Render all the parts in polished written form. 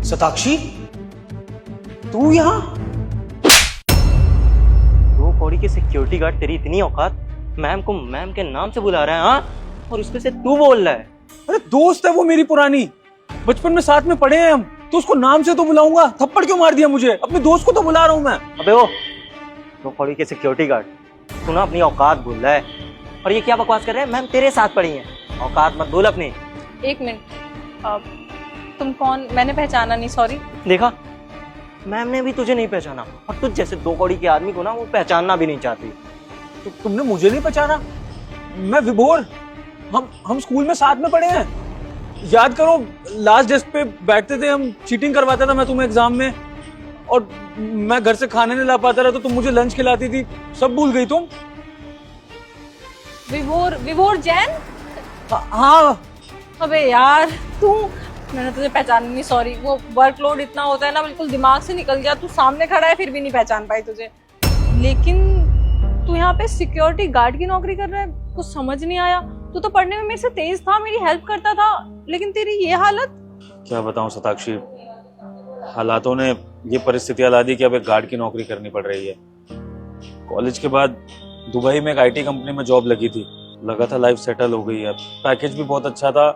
शताक्षी, तू यहाँ? दो कौड़ी के सिक्योरिटी गार्ड, तेरी इतनी औकात, मैम को मैम के नाम से बुला रहा है, हाँ? और उसमें से तू बोल रहा है? अरे दोस्त है वो मेरी पुरानी, बचपन में साथ में पढ़े हैं हम, तो उसको नाम से तो बुलाऊंगा। थप्पड़ क्यों मार दिया मुझे? अपने दोस्त को तो बुला रहा हूँ मैं। अबे ओ, दो कौड़ी के सिक्योरिटी गार्ड, तू ना अपनी औकात भूल रहा है। और ये क्या बकवास कर रहे हैं? मैम तेरे साथ पढ़ी हैं, औकात मत भूल अपनी। एक मिनट, तुम कौन? मैंने पहचाना नहीं, सॉरी। देखा, मैम ने भी तुझे नहीं पहचाना, और तुझ जैसे दो कौड़ी के आदमी को ना वो पहचानना भी नहीं चाहती। तो तुमने मुझे नहीं पहचाना? मैं विभोर, हम स्कूल में साथ में पढ़े हैं। याद करो, लास्ट डेस्क पे बैठते थे हम, चीटिंग करवाता था मैं तुम्हें एग्जाम में, और मैं घर से खाने नहीं ला पाता रहा तो तुम मुझे लंच खिलाती थी। सब भूल गई तुम? विभोर जैन? हाँ। अबे यार तू, मैंने तुझे पहचाना नहीं, सॉरी। वो वर्कलोड इतना होता है ना, बिल्कुल दिमाग से निकल गया। तू सामने खड़ा है फिर भी नहीं पहचान पाई तुझे। लेकिन तू यहाँ पे सिक्योरिटी गार्ड की नौकरी कर रहा है, कुछ समझ नहीं आया। तू तो पढ़ने में मेरे से तेज था, मेरी हेल्प करता था, लेकिन तेरी ये हालत। क्या बताऊं शताक्षी, हालातों ने ये परिस्थितियां ला दी कि अब एक गार्ड की नौकरी करनी पड़ रही है। कॉलेज के बाद दुबई में एक आईटी कंपनी में जॉब लगी थी, लगा था लाइफ सेटल हो गई है, पैकेज भी बहुत अच्छा था,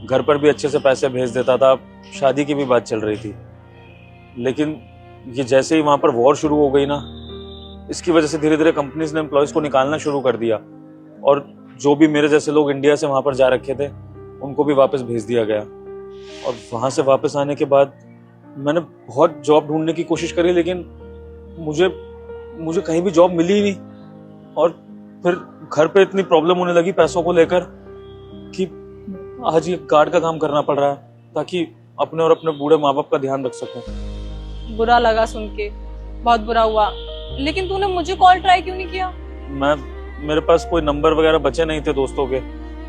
घर पर भी अच्छे से पैसे भेज देता था, शादी की भी बात चल रही थी। लेकिन ये जैसे ही वहां पर वॉर शुरू हो गई ना, इसकी वजह से धीरे धीरे कंपनीज ने एम्प्लॉयज को निकालना शुरू कर दिया, और जो भी मेरे जैसे लोग इंडिया से वहां पर जा रखे थे उनको भी वापस भेज दिया गया। और वहां से वापस आने के बाद मैंने बहुत जॉब ढूंढने की कोशिश करी, लेकिन मुझे कहीं भी जॉब मिली ही नहीं। और फिर घर पे इतनी प्रॉब्लम होने लगी पैसों को लेकर कि आज ये गार्ड का काम करना पड़ रहा है, ताकि अपने और अपने बूढ़े माँ बाप का ध्यान रख सकूं। बुरा लगा सुन के, बहुत बुरा हुआ। लेकिन तूने मुझे कॉल ट्राई क्यों नहीं किया? मेरे पास कोई नंबर वगैरह बचे नहीं थे दोस्तों के।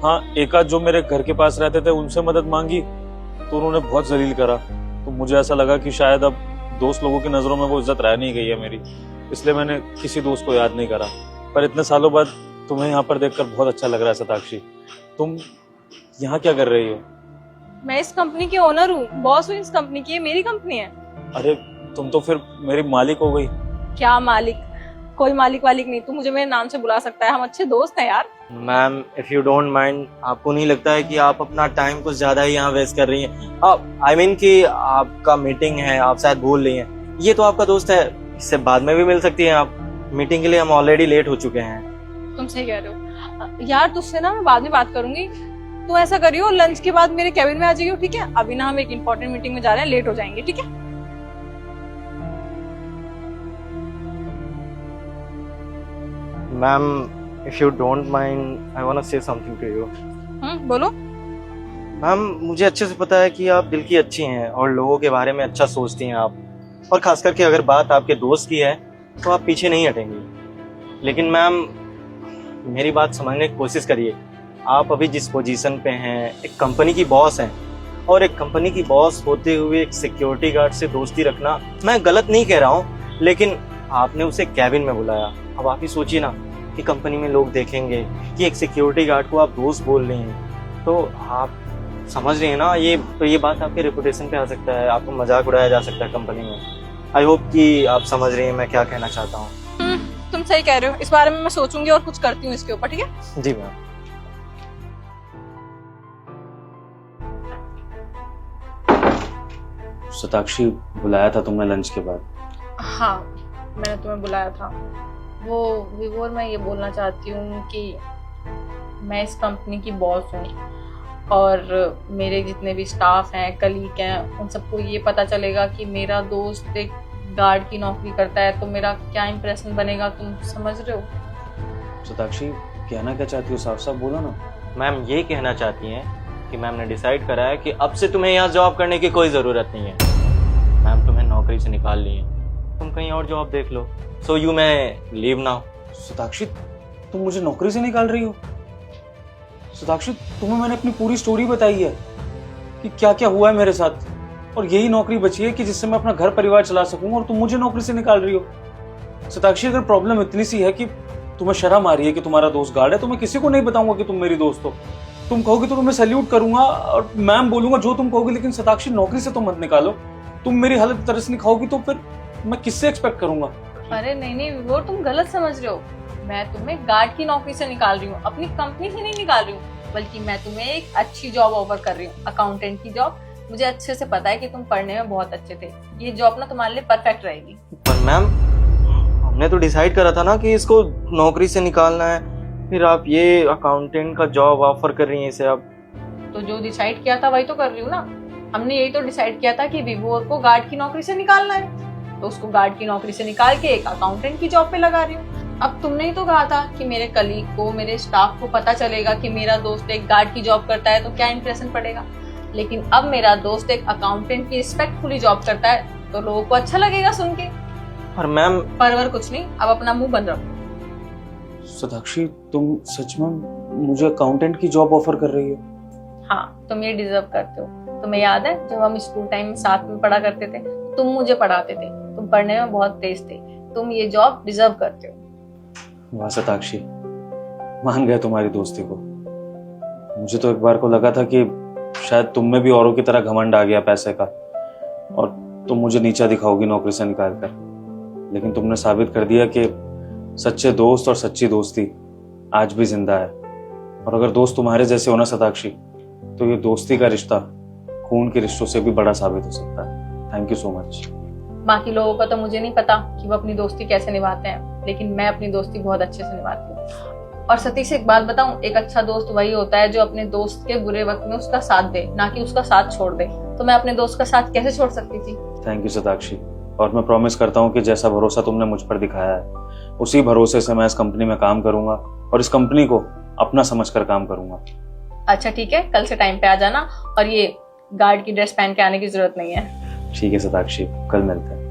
हाँ, एक आध जो मेरे घर के पास रहते थे उनसे मदद मांगी तो उन्होंने बहुत जलील करा। तो मुझे ऐसा लगा कि शायद अब दोस्त लोगों की नजरों में वो इज्जत रह नहीं गई है मेरी, इसलिए मैंने किसी दोस्त को याद नहीं करा। पर इतने सालों बाद तुम्हें यहाँ पर देखकर बहुत अच्छा लग रहा है शताक्षी। तुम यहाँ क्या कर रही हो? मैं इस कंपनी की ओनर हूँ, बॉस हूँ इस कंपनी की, ये मेरी कंपनी है। अरे तुम तो फिर मेरी मालिक हो गई। क्या मालिक? कोई मालिक वालिक नहीं, तू मुझे मेरे नाम से बुला सकता है, हम अच्छे दोस्त हैं यार। Ma'am if you don't mind, आपको नहीं लगता है कि आप अपना टाइम कुछ ज्यादा ही यहाँ वेस्ट कर रही हैं? आई मीन कि आपका मीटिंग है, आप शायद भूल रही हैं। ये तो आपका दोस्त है, इससे बाद में भी मिल सकती हैं आप। मीटिंग के लिए हम ऑलरेडी लेट हो चुके हैं। तुम सही कह रहे हो यार, तुझसे ना मैं बाद में बात करूंगी। तू ऐसा करियो, लंच के बाद मेरे कैबिन में आ जाइयो, ठीक है? अभी ना हम एक इम्पोर्टेंट मीटिंग में जा रहे हैं, लेट हो जाएंगे, ठीक है? Ma'am if you don't mind, I want to say something to you. बोलो। मैम मुझे अच्छे से पता है कि आप दिल की अच्छी हैं और लोगों के बारे में अच्छा सोचती हैं आप, और खास करके अगर बात आपके दोस्त की है तो आप पीछे नहीं हटेंगी। लेकिन मैम मेरी बात समझने की कोशिश करिए। आप अभी जिस पोजीशन पे हैं, एक कंपनी की बॉस हैं, और एक कंपनी की बॉस होते हुए एक सिक्योरिटी गार्ड से दोस्ती रखना, मैं गलत नहीं कह रहा हूँ, लेकिन आपने उसे कैबिन में बुलाया। अब आप ही सोचिए ना कि कंपनी में लोग देखेंगे कि एक सिक्योरिटी गार्ड को आप दोस्त बोल रहे हैं, तो आप समझ रहे हैं ना, ये बात आपके रेपुटेशन पे आ सकता है, आपको मजाक उड़ाया जा सकता है कंपनी में। आई होप कि आप समझ रहे हैं मैं क्या कहना चाहता हूँ। तुम सही कह रहे हो, इस बारे में मैं सोचूंगी और कुछ करती हूँ इसके ऊपर, ठीक है? जी मैम। शताक्षी, बुलाया था तुमने लंच के बाद? हाँ, मैंने तुम्हें बुलाया था। वो विभोर, मैं ये बोलना चाहती हूँ कि मैं इस कंपनी की बॉस हूँ, और मेरे जितने भी स्टाफ हैं, कलीग हैं, उन सबको ये पता चलेगा कि मेरा दोस्त एक गार्ड की नौकरी करता है, तो मेरा क्या इंप्रेशन बनेगा, तुम समझ रहे हो? शताक्षी, कहना क्या चाहती हो? साफ साफ बोलो ना। मैम ये कहना चाहती हैं कि मैम ने डिसाइड करा है कि अब से तुम्हें यहाँ जॉब करने की कोई ज़रूरत नहीं है। मैम तुम्हें नौकरी से निकाल ली है, तुम कहीं और जॉब देख लो। सो यू मैं लीव नाउ। शताक्षी, तुम मुझे नौकरी से निकाल रही हो? शताक्षी, तुम्हें मैंने अपनी पूरी स्टोरी बताई है कि क्या क्या हुआ है मेरे साथ, और यही नौकरी बची है कि जिससे मैं अपना घर परिवार चला सकूं, और तुम मुझे नौकरी से निकाल रही हो। शताक्षी, अगर प्रॉब्लम इतनी सी है कि तुम्हें शर्म आ रही है कि तुम्हारा दोस्त गार्ड है, तो मैं किसी को नहीं बताऊंगा कि तुम मेरी दोस्त हो। तुम कहोगे तो तुम्हें सैल्यूट करूंगा और मैम बोलूंगा जो तुम कहोगे, लेकिन शताक्षी नौकरी से तो मत निकालो। तुम मेरी हालत तरस नहीं खाओगी तो फिर मैं किससे एक्सपेक्ट करूंगा? अरे नहीं नहीं वो तुम गलत समझ रहे हो। मैं तुम्हें गार्ड की नौकरी से निकाल रही हूँ, अपनी कंपनी से नहीं निकाल रही हूँ, बल्कि मैं तुम्हें एक अच्छी जॉब ऑफर कर रही हूँ, अकाउंटेंट की जॉब। मुझे अच्छे से पता है कि तुम पढ़ने में बहुत अच्छे थे, ये जॉब ना तुम्हारे लिए परफेक्ट रहेगी। पर मैम हमने तो डिसाइड करा था ना कि इसको नौकरी से निकालना है, फिर आप ये अकाउंटेंट का जॉब ऑफर कर रही हैं इसे आप। तो जो डिसाइड किया था वही तो कर रही हूँ ना। हमने यही तो डिसाइड किया था कि विभोर को गार्ड की नौकरी से निकालना है, तो उसको गार्ड की नौकरी से निकाल के एक अकाउंटेंट की जॉब पे लगा रही हूँ। अब तुमने ही तो कहा था कि मेरे कलीग को, मेरे स्टाफ को पता चलेगा कि मेरा दोस्त एक गार्ड की जॉब करता है तो क्या इंप्रेशन पड़ेगा। लेकिन अब मेरा दोस्त एक अकाउंटेंट की रिस्पेक्टफुली जॉब करता है तो लोगों को अच्छा लगेगा सुन के। पर मैम परवर कुछ नहीं, अब अपना मुंह बंद रखो। साक्षी, तुम सच में मुझे अकाउंटेंट की जॉब ऑफर कर रही हो? हाँ, तुम ये डिजर्व करते हो। तुम्हें याद है जब हम स्कूल टाइम में साथ में पढ़ा करते थे, तुम मुझे पढ़ाते थे, तुम पढ़ने में बहुत तेज थे, तुम ये जॉब डिजर्व करते हो। वाह साक्षी, मान गया तुम्हारी दोस्ती को। मुझे तो एक बार को लगा था कि शायद तुम में भी औरों की तरह घमंड आ गया पैसे का और तुम मुझे नीचा दिखाओगी नौकरी से निकाल कर, लेकिन तुमने साबित कर दिया कि सच्चे दोस्त और सच्ची दोस्ती आज भी जिंदा है। और अगर दोस्त तुम्हारे जैसे हो ना साक्षी, तो ये दोस्ती का रिश्ता खून के रिश्तों से भी बड़ा साबित हो सकता है। Thank you so much. बाकी लोगों का तो मुझे नहीं पता कि वो अपनी दोस्ती कैसे निभाते हैं, लेकिन मैं अपनी दोस्ती बहुत अच्छे से निभाती हूँ। और सतीश एक बात बताऊं, एक अच्छा दोस्त वही होता है जो अपने दोस्त के बुरे वक्त में उसका साथ दे, ना कि उसका साथ छोड़ दे। तो मैं अपने दोस्त का साथ कैसे छोड़ सकती थी? थैंक यू साक्षी, और मैं प्रॉमिस करता हूँ कि जैसा भरोसा तुमने मुझ पर दिखाया है उसी भरोसे से मैं इस कंपनी में काम करूंगा और इस कंपनी को अपना समझकर काम करूंगा। अच्छा ठीक है, कल से टाइम पे आ जाना और ये गार्ड की ड्रेस पहन के आने की जरूरत नहीं है। ठीक है साक्षी, कल मिलते हैं।